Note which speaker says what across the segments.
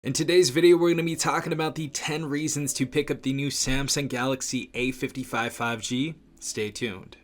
Speaker 1: In today's video, we're going to be talking about the 10 reasons to pick up the new Samsung Galaxy A55 5G. Stay tuned.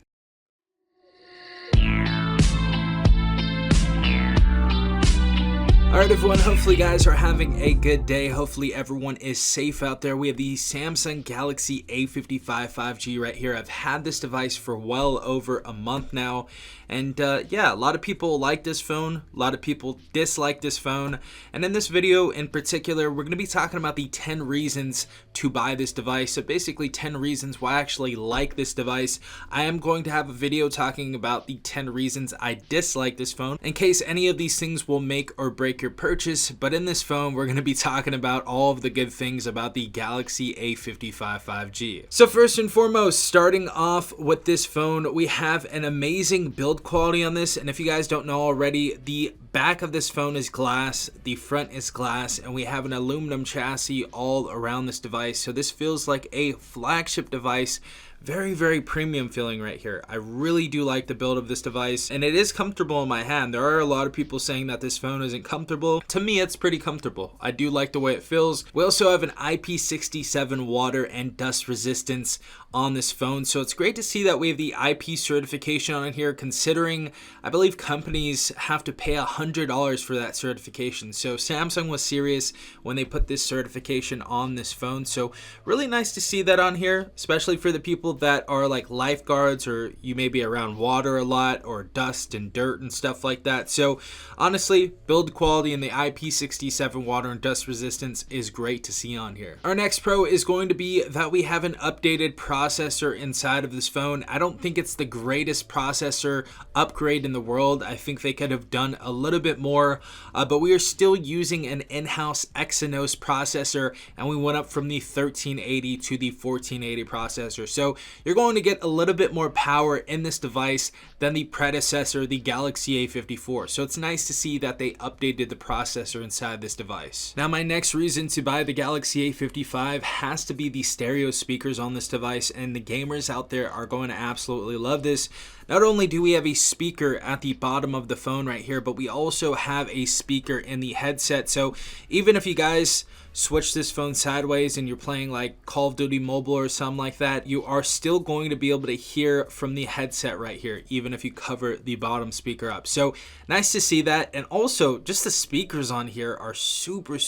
Speaker 1: Alright everyone, hopefully you guys are having a good day. Hopefully everyone is safe out there. We have the Samsung Galaxy A55 5G right here. I've had this device for well over a month now. And yeah, a lot of people like this phone, a lot of people dislike this phone. And in this video in particular, we're going to be talking about the 10 reasons to buy this device. So basically 10 reasons why I actually like this device. I am going to have a video talking about the 10 reasons I dislike this phone, in case any of these things will make or break your purchase. But in this phone, we're going to be talking about all of the good things about the Galaxy A55 5G. So first and foremost, starting off with this phone, we have an amazing build quality on this. And if you guys don't know already, the back of this phone is glass, the front is glass, and we have an aluminum chassis all around this device. So this feels like a flagship device. Very premium feeling right here. I really do like the build of this device, and it is comfortable in my hand. There are a lot of people saying that this phone isn't comfortable. To me, it's pretty comfortable. I do like the way it feels. We also have an IP67 water and dust resistance on this phone, so it's great to see that we have the IP certification on here, considering I believe companies have to pay $100 for that certification. So Samsung was serious when they put this certification on this phone, so really nice to see that on here, especially for the people that are like lifeguards, or you may be around water a lot or dust and dirt and stuff like that. So honestly, build quality and the IP67 water and dust resistance is great to see on here. Our next pro is going to be that we have an updated processor inside of this phone. I don't think it's the greatest processor upgrade in the world. I think they could have done a little bit more, but we are still using an in-house Exynos processor, and we went up from the 1380 to the 1480 processor. So you're going to get a little bit more power in this device than the predecessor, the Galaxy A54. So it's nice to see that they updated the processor inside this device. Now, my next reason to buy the Galaxy A55 has to be the stereo speakers on this device, and the gamers out there are going to absolutely love this. Not only do we have a speaker at the bottom of the phone right here, but we also have a speaker in the headset. So even if you guys switch this phone sideways and you're playing like Call of Duty Mobile or something like that, you are still going to be able to hear from the headset right here, even if you cover the bottom speaker up. So nice to see that. And also just the speakers on here are super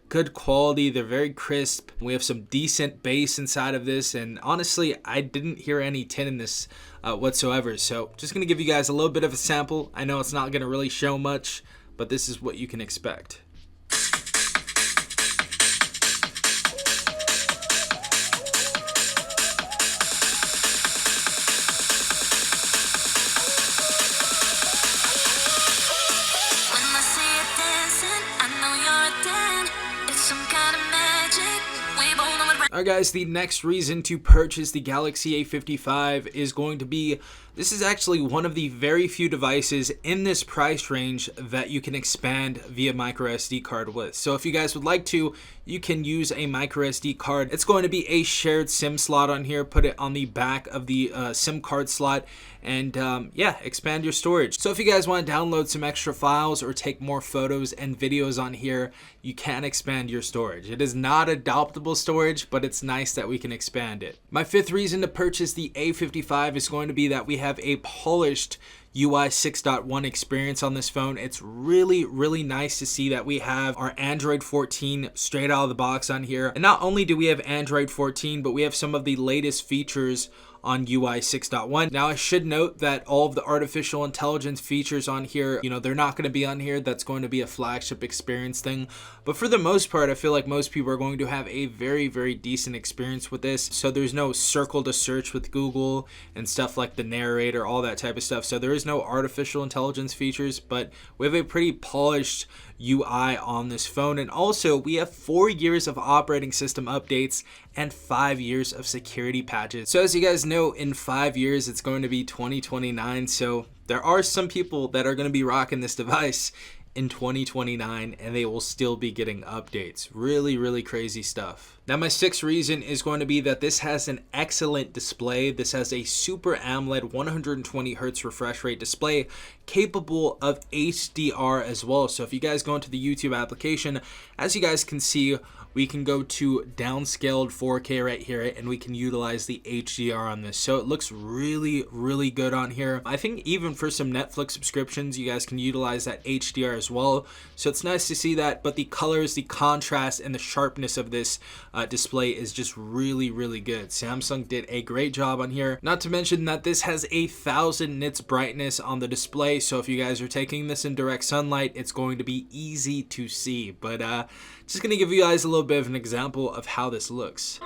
Speaker 1: good quality. They're very crisp. We have some decent bass inside of this, and honestly, I didn't hear any tin in this whatsoever. So just gonna give you guys a little bit of a sample. I know it's not gonna really show much, but this is what you can expect. Alright guys, the next reason to purchase the Galaxy A55 is going to be, this is actually one of the very few devices in this price range that you can expand via micro SD card with. So if you guys would like to, you can use a micro SD card. It's going to be a shared SIM slot on here. Put it on the back of the SIM card slot, and yeah, expand your storage. So if you guys want to download some extra files or take more photos and videos on here, you can expand your storage. It is not adoptable storage, but it's nice that we can expand it. My fifth reason to purchase the A55 is going to be that we have a polished UI 6.1 experience on this phone. It's really nice to see that we have our Android 14 straight out of the box on here. And not only do we have Android 14, but we have some of the latest features on UI 6.1. Now, I should note that all of the artificial intelligence features on here, you know, they're not going to be on here. That's going to be a flagship experience thing. But for the most part, I feel like most people are going to have a very decent experience with this. So there's no circle to search with Google and stuff like the narrator, all that type of stuff. So there is no artificial intelligence features, but we have a pretty polished UI on this phone. And also we have 4 years of operating system updates and 5 years of security patches. So as you guys know, in 5 years it's going to be 2029, so there are some people that are going to be rocking this device in 2029 and they will still be getting updates. Really, really crazy stuff. Now my sixth reason is going to be that this has an excellent display. This has a Super AMOLED 120 Hz refresh rate display capable of HDR as well. So if you guys go into the YouTube application, as you guys can see, we can go to downscaled 4K right here and we can utilize the HDR on this. So it looks really, really good on here. I think even for some Netflix subscriptions, you guys can utilize that HDR as well. So it's nice to see that, but the colors, the contrast, and the sharpness of this display is just really, really good. Samsung did a great job on here. Not to mention that this has 1,000 nits brightness on the display. So if you guys are taking this in direct sunlight, it's going to be easy to see. But just gonna give you guys a little bit of an example of how this looks.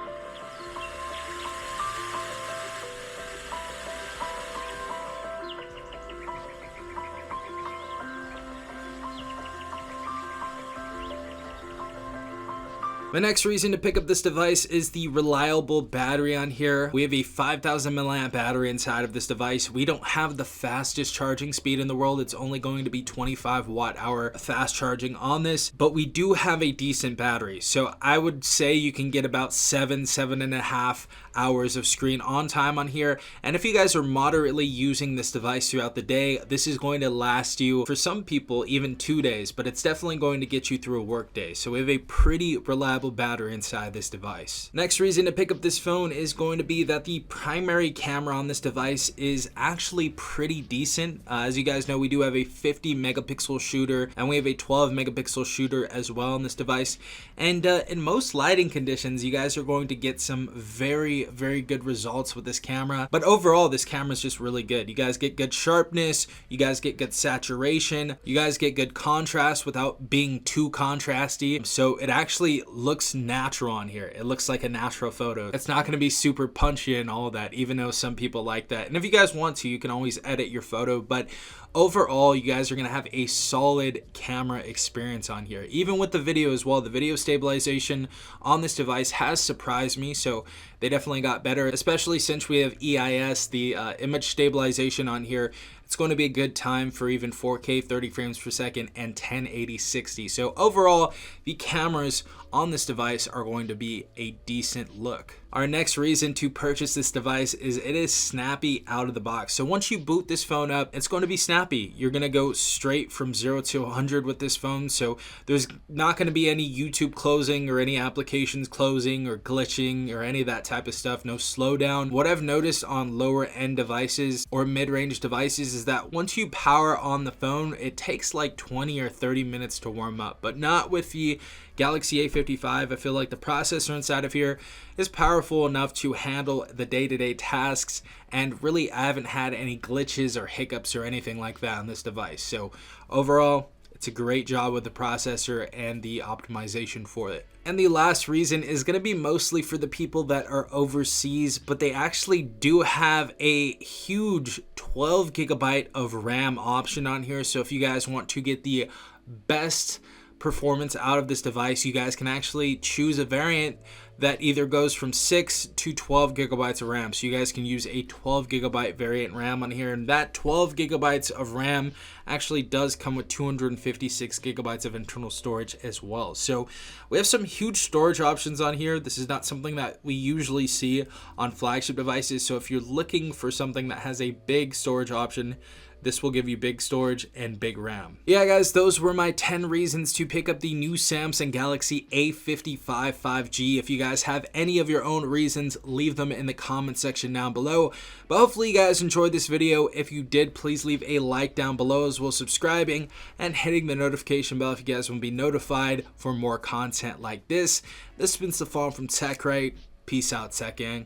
Speaker 1: My next reason to pick up this device is the reliable battery on here. We have a 5,000 milliamp battery inside of this device. We don't have the fastest charging speed in the world. It's only going to be 25 watt hour fast charging on this, but we do have a decent battery. So I would say you can get about 7.5 hours of screen on time on here. And if you guys are moderately using this device throughout the day, this is going to last you, for some people, even 2 days, but it's definitely going to get you through a work day. So we have a pretty reliable battery inside this device. Next reason to pick up this phone is going to be that the primary camera on this device is actually pretty decent. As you guys know, we do have a 50 megapixel shooter and we have a 12 megapixel shooter as well on this device. And in most lighting conditions, you guys are going to get some very, very good results with this camera. But overall, this camera is just really good. You guys get good sharpness, you guys get good saturation, you guys get good contrast without being too contrasty. So it actually looks natural on here. It looks like a natural photo. It's not going to be super punchy and all of that, even though some people like that. And if you guys want to, you can always edit your photo, but overall, you guys are going to have a solid camera experience on here. Even with the video as well, the video stabilization on this device has surprised me, so they definitely got better, especially since we have EIS, the image stabilization on here. It's going to be a good time for even 4K 30 frames per second and 1080 60. So overall, the cameras on this device are going to be a decent look. Our next reason to purchase this device is it is snappy out of the box. So once you boot this phone up, it's going to be snappy. You're going to go straight from 0 to 100 with this phone. So there's not going to be any YouTube closing or any applications closing or glitching or any of that type of stuff. No slowdown. What I've noticed on lower end devices or mid-range devices is that once you power on the phone, it takes like 20 or 30 minutes to warm up, but not with the Galaxy A55. I feel like the processor inside of here is powerful enough to handle the day-to-day tasks, and really I haven't had any glitches or hiccups or anything like that on this device. So overall, it's a great job with the processor and the optimization for it. And the last reason is going to be mostly for the people that are overseas, but they actually do have a huge 12 gigabyte of RAM option on here. So if you guys want to get the best performance out of this device, you guys can actually choose a variant that either goes from 6 to 12 gigabytes of RAM. So you guys can use a 12 gigabyte variant RAM on here, and that 12 gigabytes of RAM actually does come with 256 gigabytes of internal storage as well. So we have some huge storage options on here. This is not something that we usually see on flagship devices. So if you're looking for something that has a big storage option, this will give you big storage and big RAM. Yeah, guys, those were my 10 reasons to pick up the new Samsung Galaxy A55 5G. If you guys have any of your own reasons, leave them in the comment section down below. But hopefully you guys enjoyed this video. If you did, please leave a like down below, as well as subscribing and hitting the notification bell if you guys want to be notified for more content like this. This has been Stefan from TechRight. Peace out, Tech Gang.